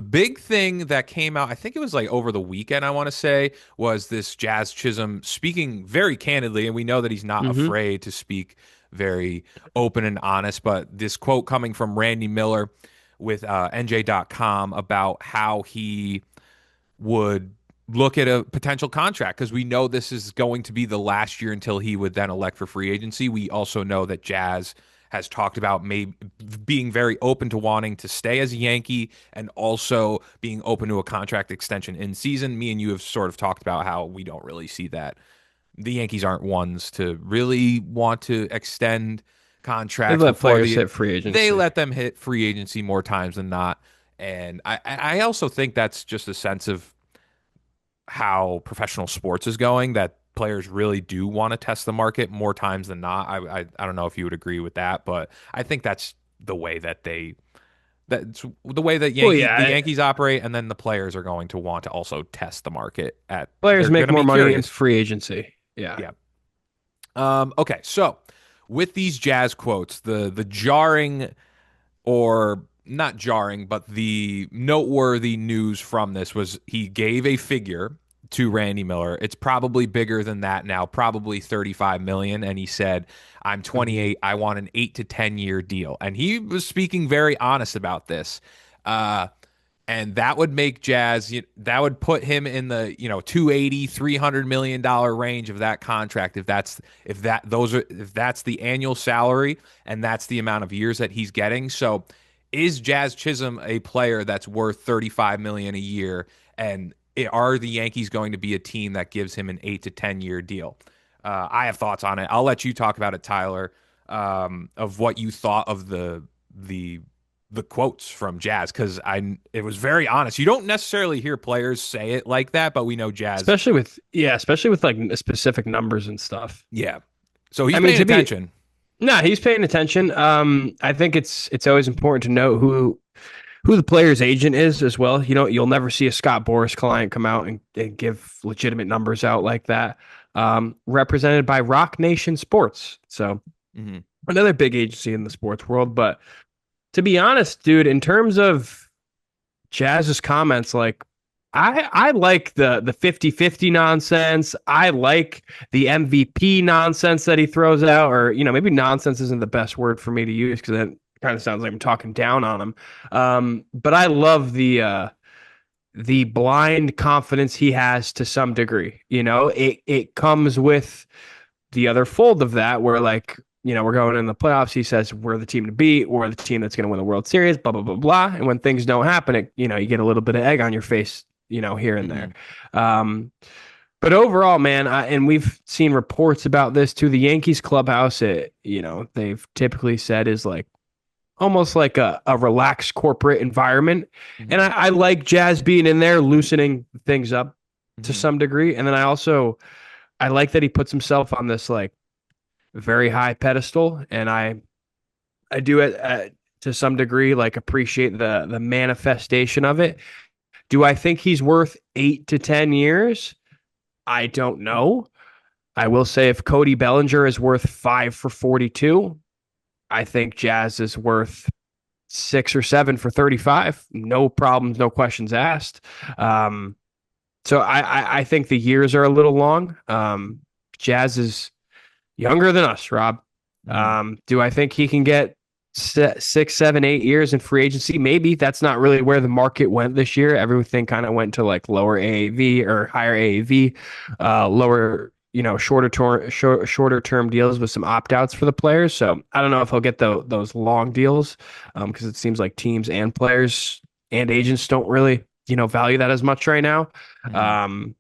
big thing that came out, I think it was like over the weekend, I want to say, was this Jazz Chisholm speaking very candidly, and we know that he's not Hmm. afraid to speak very open and honest, but this quote coming from Randy Miller with NJ.com about how he would look at a potential contract because we know this is going to be the last year until he would then elect for free agency. We also know that Jazz has talked about maybe being very open to wanting to stay as a Yankee and also being open to a contract extension in season. Me and you have sort of talked about how we don't really see that. The Yankees aren't ones to really want to extend They contracts let before players hit free they agency. let them hit free agency more times than not. And I also think that's just a sense of how professional sports is going, that players really do want to test the market more times than not. I don't know if you would agree with that, but I think the way that that's the way that Well, the yeah, Yankees operate, and then the players are going to want to also test the market at players they're going make to more be money in curious. free agency. Yeah. Yeah. Okay, so with these Jazz quotes, the jarring, or not jarring, but the noteworthy news from this was he gave a figure to Randy Miller. It's probably bigger than that now, probably 35 million. And he said, I'm Hmm. 28. I want an 8 to 10 year deal. And he was speaking very honest about this. Uh, and that would make Jazz, that would put him in the 280 $300 million range of that contract. If that's the annual salary and that's the amount of years that he's getting. So is Jazz Chisholm a player that's worth 35 million a year? And are the Yankees going to be a team that gives him an 8 to 10 year deal? I have thoughts on it. I'll let you talk about it, Tyler, of what you thought of the the quotes from Jazz, because I it was very honest. You don't necessarily hear players say it like that, but we know Jazz. Especially with like specific numbers and stuff. Yeah. So he's I mean, paying to be attention. no, he's paying attention. I think it's always important to know who the player's agent is as well. You know, you'll never see a Scott Boras client come out and give legitimate numbers out like that. Represented by Rock Nation Sports. So Hmm. another big agency in the sports world. But to be honest, dude, in terms of Jazz's comments, like I like the 50-50 nonsense. I like the MVP nonsense that he throws out, or maybe nonsense isn't the best word for me to use because that kind of sounds like I'm talking down on him. But I love the blind confidence he has to some degree. It comes with the other fold of that where like we're going in the playoffs. He says we're the team to beat. We're the team that's going to win the World Series. Blah blah blah blah. And when things don't happen, you get a little bit of egg on your face. Here and there. Hmm. Um, but overall, man, and we've seen reports about this too. The Yankees clubhouse, they've typically said is like almost like a relaxed corporate environment. And Hmm. I like Jazz being in there, loosening things up to Hmm. some degree. And then I like that he puts himself on this like very high pedestal, and I do it to some degree like appreciate the manifestation of it. Do I think he's worth 8 to 10 years? I don't know. I will say if Cody Bellinger is worth 5 for 42, I think Jazz is worth 6 or 7 for 35. No problems, no questions asked. Um, so I think the years are a little long. Jazz is younger than us, Rob. Hmm. Do I think he can get 6, 7, 8 years in free agency? Maybe that's not really where the market went this year. Everything kind of went to like lower AAV or higher AAV, lower, shorter term deals with some opt outs for the players. So I don't know if he'll get those long deals because it seems like teams and players and agents don't really, value that as much right now. Hmm. Um,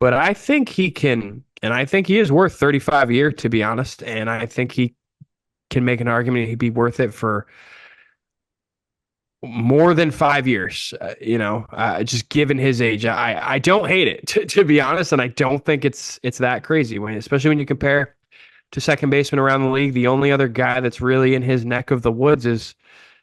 but I think he can, and I think he is worth 35 a year, to be honest. And I think he can make an argument he'd be worth it for more than 5 years. Just given his age, I don't hate it to be honest, and I don't think it's that crazy especially when you compare to second baseman around the league. The only other guy that's really in his neck of the woods is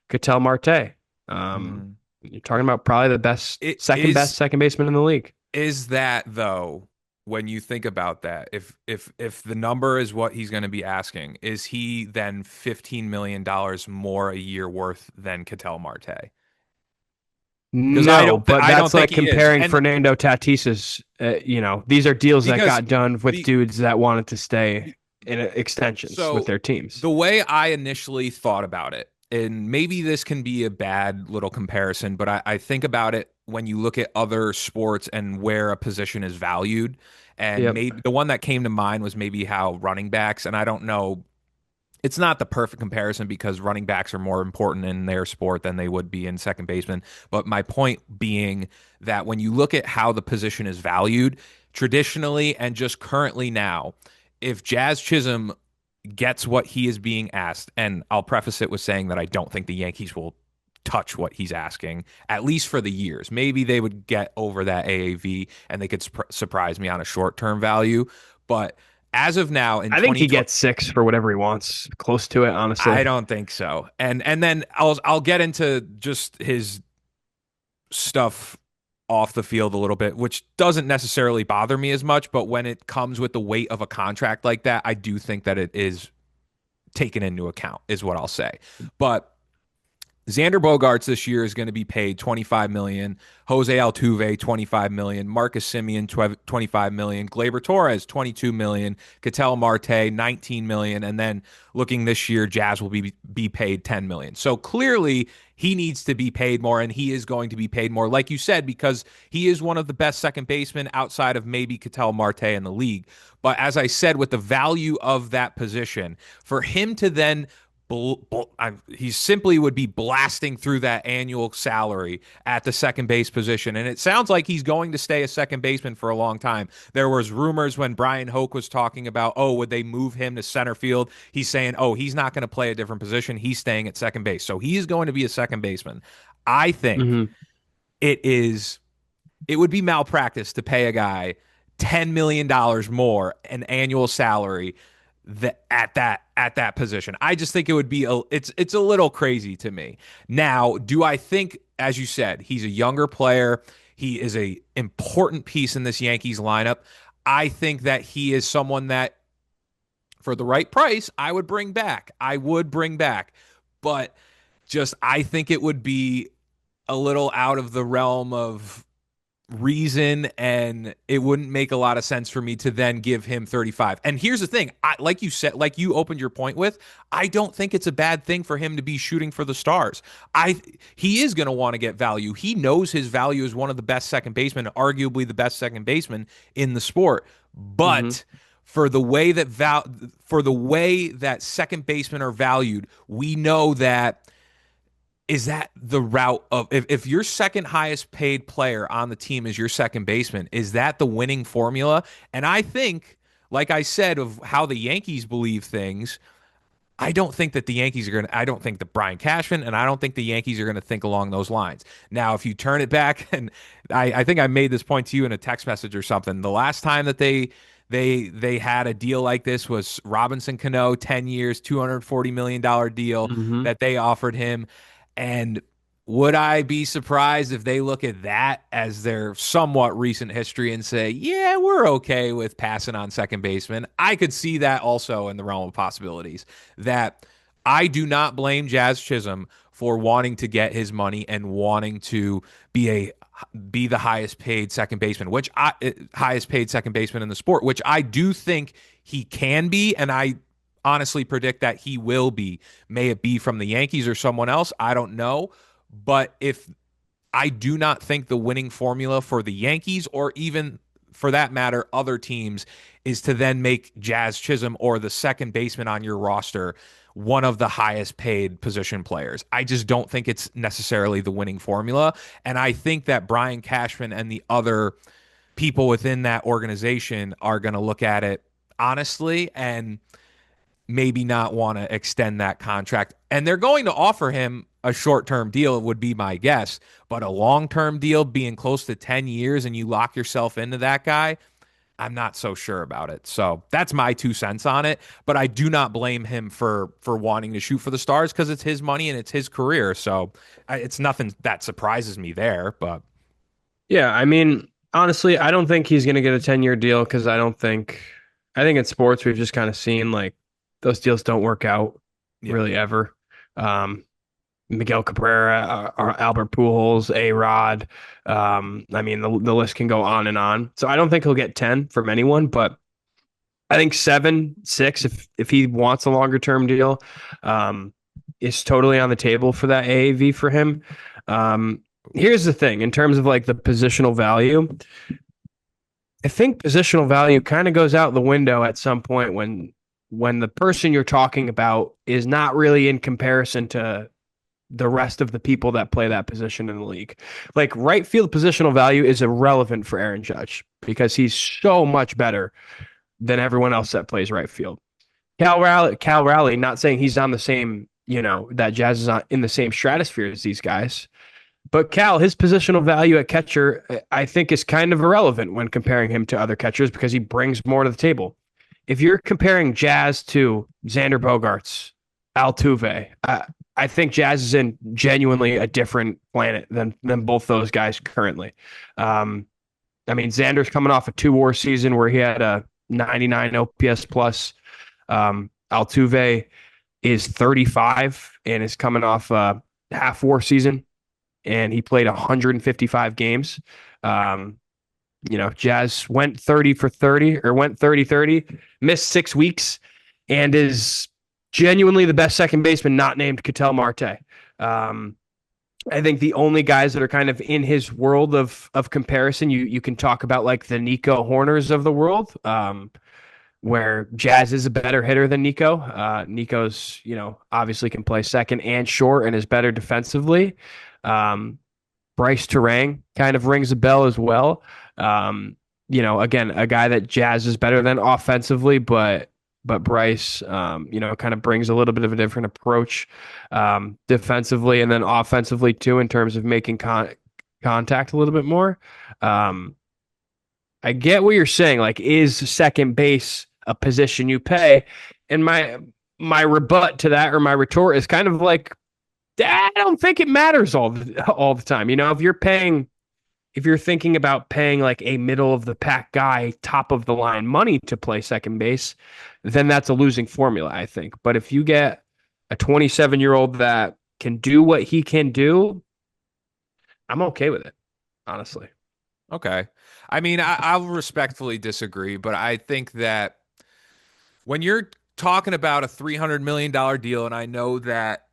Ketel Marte. Um, Hmm. you're talking about probably the It second best second baseman in the league. is that though, when you think about that, if the number is what he's going to be asking, is he then $15 million more a year worth than Ketel Marte? Because No, but I don't that's think like he is. comparing And Fernando Tatis's. These are deals that because got done with be, dudes that wanted to stay be, in extensions with so their teams. the way I initially thought about it, and maybe this can be a bad little comparison, but I think about it when you look at other sports and where a position is valued. And Yep. maybe the one that came to mind was maybe how running backs, and I don't know, it's not the perfect comparison because running backs are more important in their sport than they would be in second baseman. But my point being that when you look at how the position is valued traditionally and just currently now, if Jazz Chisholm gets what he is being asked, and I'll preface it with saying that I don't think the Yankees will touch what he's asking, at least for the years. Maybe they would get over that AAV and they could surprise me on a short term value. But as of now in I think he 2020, gets six for whatever he wants, close to it, honestly. I don't think so. And then I'll get into just his stuff off the field a little bit, which doesn't necessarily bother me as much, but when it comes with the weight of a contract like that, I do think that it is taken into account, is what I'll say. But Xander Bogaerts this year is going to be paid 25 million. Jose Altuve 25 million. Marcus Semien 25 million. Gleyber Torres 22 million. Ketel Marte 19 million. And then looking this year, Jazz will be paid 10 million. So clearly he needs to be paid more, and he is going to be paid more, like you said, because he is one of the best second basemen outside of maybe Ketel Marte in the league. But as I said, with the value of that position, for him to then he simply would be blasting through that annual salary at the second base position. And it sounds like he's going to stay a second baseman for a long time. There was rumors when Brian Hoke was talking about, oh, would they move him to center field? He's saying, oh, he's not going to play a different position. He's staying at second base. So he is going to be a second baseman. I think Hmm. it is it would be malpractice to pay a guy $10 million more an annual salary at that position. I just think it would be it's a little crazy to me. Now, do I think, as you said, he's a younger player, he is a important piece in this Yankees lineup. I think that he is someone that for the right price, I would bring back. I would bring back. But just I think it would be a little out of the realm of reason, and it wouldn't make a lot of sense for me to then give him 35. And here's the thing, like you said, like you opened your point with, I don't think it's a bad thing for him to be shooting for the stars. I He is going to want to get value. He knows his value is one of the best second basemen, arguably the best second baseman in the sport. Hmm. But for the way that second basemen are valued, we know that is that the route of if your second highest paid player on the team is your second baseman, is that the winning formula? And I think, like I said, of how the Yankees believe things, I don't think that Brian Cashman and I don't think the Yankees are going to think along those lines. Now, if you turn it back, and I think I made this point to you in a text message or something, the last time that they had a deal like this was Robinson Cano, 10 years, $240 million deal Hmm. that they offered him. And would I be surprised if they look at that as their somewhat recent history and say, yeah, we're okay with passing on second baseman? I could see that also in the realm of possibilities. That I do not blame Jazz Chisholm for wanting to get his money and wanting to be the highest paid second baseman, highest paid second baseman in the sport, which I do think he can be, and I honestly predict that he will be. May it be from the Yankees or someone else, I don't know. But if I do not think the winning formula for the Yankees, or even for that matter, other teams, is to then make Jazz Chisholm or the second baseman on your roster one of the highest paid position players. I just don't think it's necessarily the winning formula. And I think that Brian Cashman and the other people within that organization are going to look at it honestly and maybe not want to extend that contract. And they're going to offer him a short-term deal, would be my guess. But a long-term deal being close to 10 years and you lock yourself into that guy, I'm not so sure about it. So that's my 2 cents on it. But I do not blame him for wanting to shoot for the stars because it's his money and it's his career. So it's nothing that surprises me there. But Yeah, I mean, honestly, I don't think he's going to get a 10-year deal because I think in sports we've just kind of seen like those deals don't work out yeah, really ever. Um, Miguel Cabrera, Albert Pujols, A-Rod. I mean, the list can go on and on. So I don't think he'll get 10 from anyone, but I think 7, 6, if he wants a longer term deal, um, is totally on the table for that AAV for him. Um, Here's the thing in terms of like the positional value. I think positional value kind of goes out the window at some point when the person you're talking about is not really in comparison to the rest of the people that play that position in the league. Like right field positional value is irrelevant for Aaron Judge because he's so much better than everyone else that plays right field. Cal Raleigh, not saying he's on the same, that Jazz is on in the same stratosphere as these guys. But Cal, his positional value at catcher, I think, is kind of irrelevant when comparing him to other catchers because he brings more to the table. If you're comparing Jazz to Xander Bogaerts, Altuve, I think Jazz is in genuinely a different planet than both those guys currently. I mean, Xander's coming off a 2 WAR season where he had a 99 OPS plus. Altuve is 35 and is coming off a half WAR season, and he played 155 games. Jazz went 30 for 30 or went 30-30, missed 6 weeks, and is genuinely the best second baseman not named Ketel Marte. I think the only guys that are kind of in his world of comparison, you can talk about like the Nico Horners of the world, where Jazz is a better hitter than Nico. Nico's, obviously can play second and short and is better defensively. Bryce Terang kind of rings a bell as well. Again, a guy that Jazz is better than offensively, but Bryce, kind of brings a little bit of a different approach defensively and then offensively too in terms of making contact a little bit more. I get what you're saying. Like, is second base a position you pay? And my rebut to that, or my retort, is kind of like, I don't think it matters all the time. If you're thinking about paying like a middle of the pack guy, top of the line money to play second base, then that's a losing formula, I think. But if you get a 27-year-old that can do what he can do, I'm okay with it, honestly. Okay. I mean, I'll respectfully disagree, but I think that when you're talking about a $300 million deal, and I know that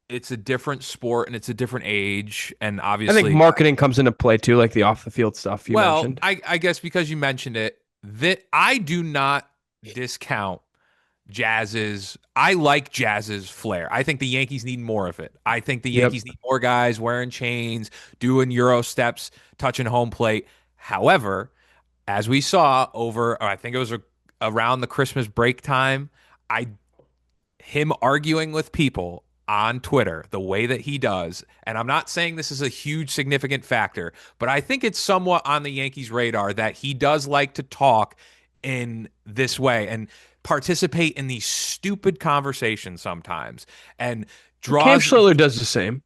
it's a different sport and it's a different age, and I think obviously, marketing comes into play too, like the off the field stuff you well, mentioned. I guess because you mentioned it, that I do not discount Jazz's. I like Jazz's flair. I think the Yankees need more of it. I think the Yep. Yankees need more guys wearing chains, doing Euro steps, touching home plate. However, as we saw over, I think it was around the Christmas break time, I him arguing with people on Twitter the way that he does, and I'm not saying this is a huge significant factor, but I think it's somewhat on the Yankees' radar that he does like to talk in this way and participate in these stupid conversations sometimes and Cam draws. Schiller does the same.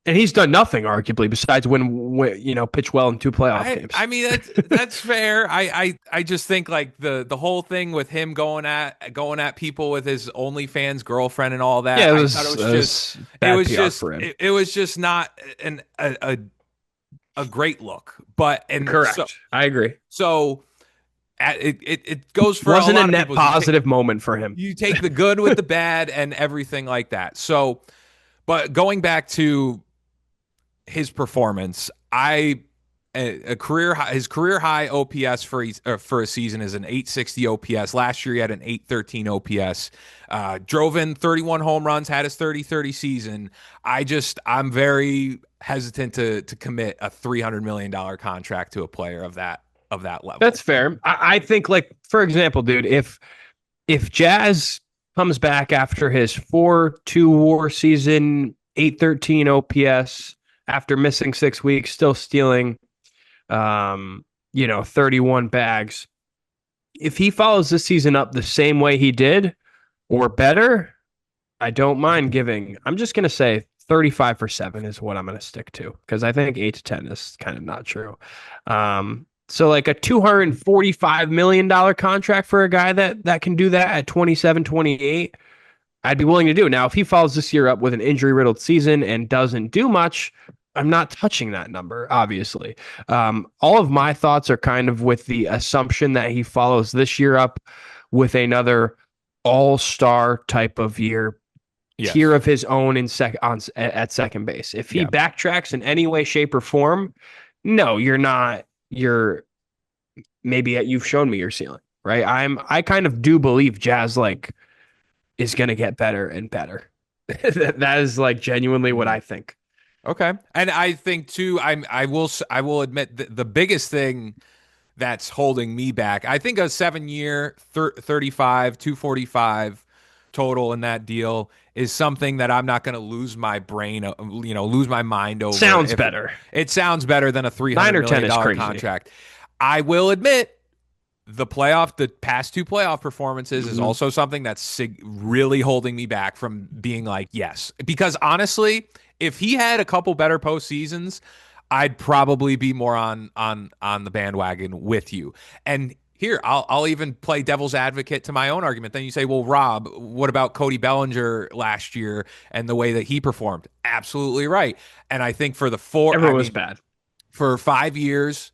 And he's done nothing, arguably, besides pitch well in 2 playoff games. I mean that's fair. I just think like the whole thing with him going at people with his OnlyFans girlfriend and all that. Yeah, I thought it was just bad PR for him. it was just not a great look. But and Correct. so I agree. so it goes for Wasn't a a lot of net people. positive moment for him. You take the good with the bad and everything like that. So, but going back to his performance, his career high OPS for a season is an 860 OPS. Last year he had an 813 OPS. Drove in 31 home runs, had his 30-30 season. I'm very hesitant to commit a $300 million contract to a player of that level. That's fair. I think, like, for example, dude, if Jazz comes back after his 4-2 WAR season, 813 OPS, after missing 6 weeks, still stealing, 31 bags. If he follows this season up the same way he did or better, I don't mind giving. I'm just going to say 35 for 7 is what I'm going to stick to because I think 8 to 10 is kind of not true. So like a $245 million contract for a guy that can do that at 27, 28. I'd be willing to do. Now, if he follows this year up with an injury-riddled season and doesn't do much, I'm not touching that number, obviously. All of my thoughts are kind of with the assumption that he follows this year up with another all-star type of year, tier Yes. of his own at second base. If he Yeah. backtracks in any way, shape, or form, no, you're not. You're maybe you've shown me your ceiling, right? I kind of do believe Jazz like is going to get better and better. That is like genuinely what Mhm. I think. Okay. And I think too, I will admit the biggest thing that's holding me back. I think a 7 year, 35, 245 total in that deal is something that I'm not going to lose my brain, lose my mind over. Sounds If better. it sounds better than a Nine $300 or 10 million is dollar crazy. contract. I will admit the past two playoff performances is Mm-hmm. also something that's really holding me back from being like, yes. Because honestly, if he had a couple better postseasons, I'd probably be more on the bandwagon with you. And here, I'll even play devil's advocate to my own argument. Then you say, well, Rob, what about Cody Bellinger last year and the way that he performed? Absolutely right. And I think Everyone was bad. for 5 years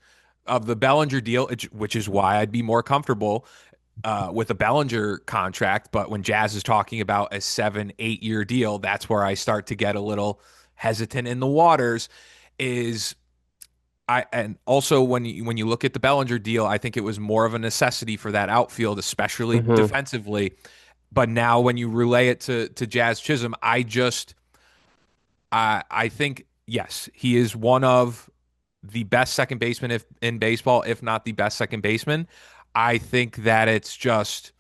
of the Bellinger deal, which is why I'd be more comfortable with a Bellinger contract. But when Jazz is talking about a 7, 8 year deal, that's where I start to get a little hesitant in the waters. Is and also when you look at the Bellinger deal, I think it was more of a necessity for that outfield, especially Mm-hmm. defensively. But now when you relay it to Jazz Chisholm, I think yes, he is one of the best second baseman if in baseball, if not the best second baseman. I think that it's just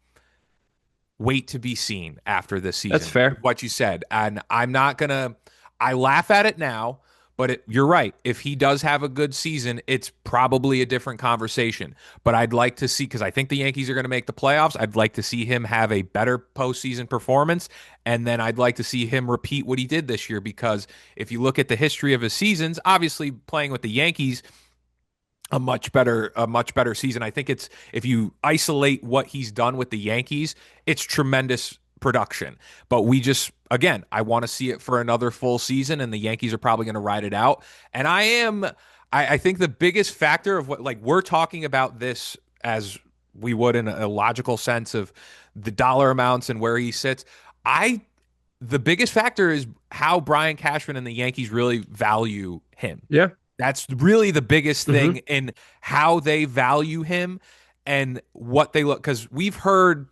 wait to be seen after this That's season. fair. What you said, and I'm not gonna. I laugh at it now, but you're right. If he does have a good season, it's probably a different conversation. But I'd like to see because I think the Yankees are going to make the playoffs. I'd like to see him have a better postseason performance, and then I'd like to see him repeat what he did this year. Because if you look at the history of his seasons, obviously playing with the Yankees a much better season. I think it's if you isolate what he's done with the Yankees, it's tremendous production. But we just again, I want to see it for another full season, and the Yankees are probably going to ride it out. And I think the biggest factor of what like we're talking about this as we would in a logical sense of the dollar amounts and where he sits. I the biggest factor is how Brian Cashman and the Yankees really value him. Yeah. That's really the biggest thing Mm-hmm. in how they value him and what they look. Because we've heard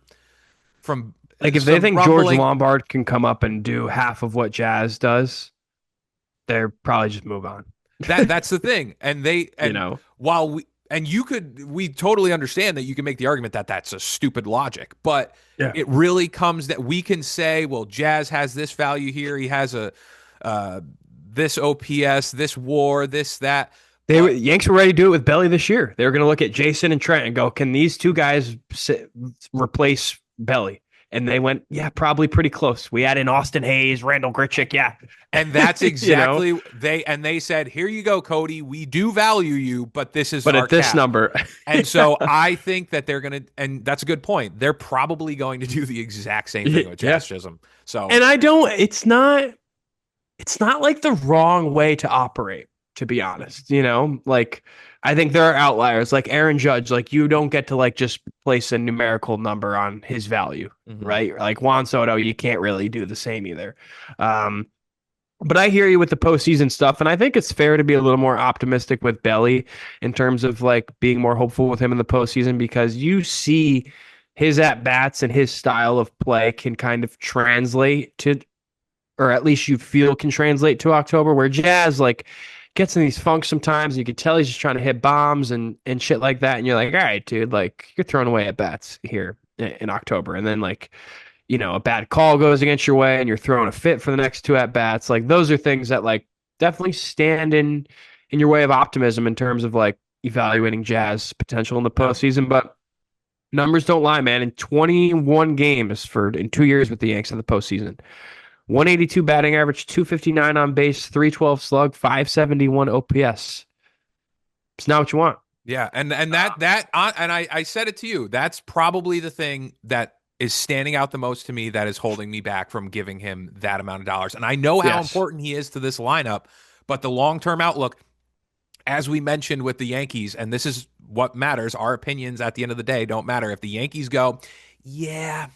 from Like if they some think George rumbling Lombard can come up and do half of what Jazz does, they're probably just move on. that's the thing. And You know? while we totally understand that you can make the argument that that's a stupid logic, but Yeah. it really comes that we can say, well, Jazz has this value here. He has a uh, this OPS, this WAR, this that. But Yanks were ready to do it with Belly this year. They were going to look at Jason and Trent and go, "Can these two guys replace Belly?" And they went, "Yeah, probably pretty close." We add in Austin Hayes, Randall Grichuk, yeah, And that's you know. exactly they said, "Here you go, Cody. We do value you, but this is But our at this cap." number, And so I think that they're going to, and that's a good point. They're probably going to do the exact same thing with yeah. Jazz Chisholm. So And I don't. It's not like the wrong way to operate, to be honest. Like I think there are outliers, like Aaron Judge. Like you don't get to like just place a numerical number on his value, mhm. right? Like Juan Soto, you can't really do the same either. Um, But I hear you with the postseason stuff, and I think it's fair to be a little more optimistic with Belly in terms of like being more hopeful with him in the postseason because you see his at bats and his style of play can kind of translate to, or at least you feel can translate to October, where Jazz like gets in these funks sometimes. And you can tell he's just trying to hit bombs and shit like that, and you're like, all right, dude, like you're throwing away at bats here in October, and then like a bad call goes against your way and you're throwing a fit for the next two at bats. Like those are things that like definitely stand in your way of optimism in terms of like evaluating Jazz potential in the Yeah. postseason. But numbers don't lie, man. In 21 games in 2 years with the Yanks in the postseason, 182 batting average, 259 on base, 312 slug, 571 OPS. It's not what you want. Yeah, and that and I said it to you. That's probably the thing that is standing out the most to me that is holding me back from giving him that amount of dollars. And I know how Yes. important he is to this lineup, but the long-term outlook, as we mentioned with the Yankees, and this is what matters, our opinions at the end of the day don't matter. If the Yankees go, yeah,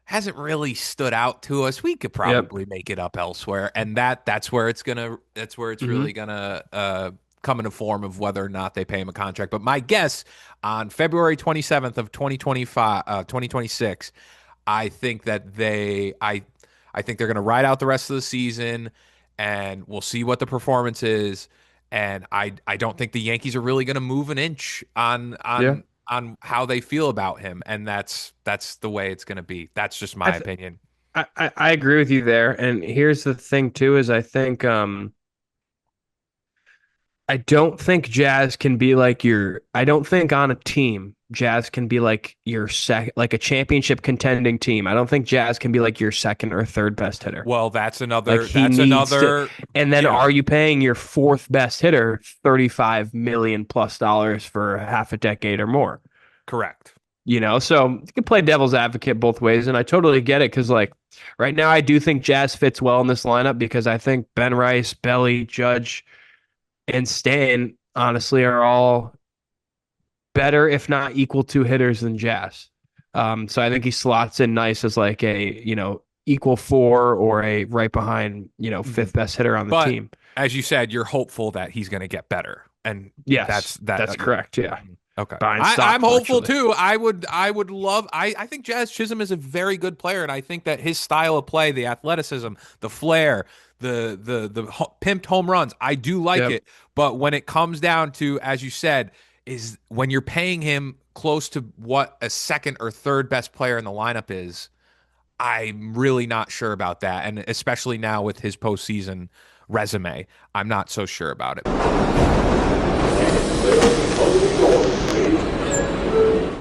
hasn't really stood out to us, we could Yep. probably make it up elsewhere. And that's where it's Hmm. really gonna come in a form of whether or not they pay him a contract. But my guess on February 27th of 2025, 2026, I think that I think they're going to ride out the rest of the season, and we'll see what the performance is. And I don't think the Yankees are really going to move an inch Yeah. on how they feel about him, and that's the way it's going to be. That's just I, my th- opinion. I agree with you there. And here's the thing too, is I think I don't think Jazz can be like your I don't think on a team Jazz can be like your like a championship contending team. I don't think Jazz can be like your second or third best hitter. Well, Like he that's needs to, another and then yeah, are you paying your fourth best hitter $35 million plus dollars for half a decade or more? correct. So you can play devil's advocate both ways, and I totally get it because like right now I do think Jazz fits well in this lineup because I think Ben Rice, Belly, Judge, and Stan honestly are all better, if not equal to hitters than Jazz. So I think he slots in nice as like a, equal four or a right behind, Mhm. fifth best hitter on the But team. as you said, you're hopeful that he's going to get better, and Yes, that's yeah. correct. Yeah. Mhm. Okay. Buying I'm stock hopeful virtually. too. I would love I think Jazz Chisholm is a very good player, and I think that his style of play, the athleticism, the flair, pimped home runs, I do like Yep. it. But when it comes down to, as you said, is when you're paying him close to what a second or third best player in the lineup is, I'm really not sure about that. And especially now with his postseason resume, I'm not so sure about it.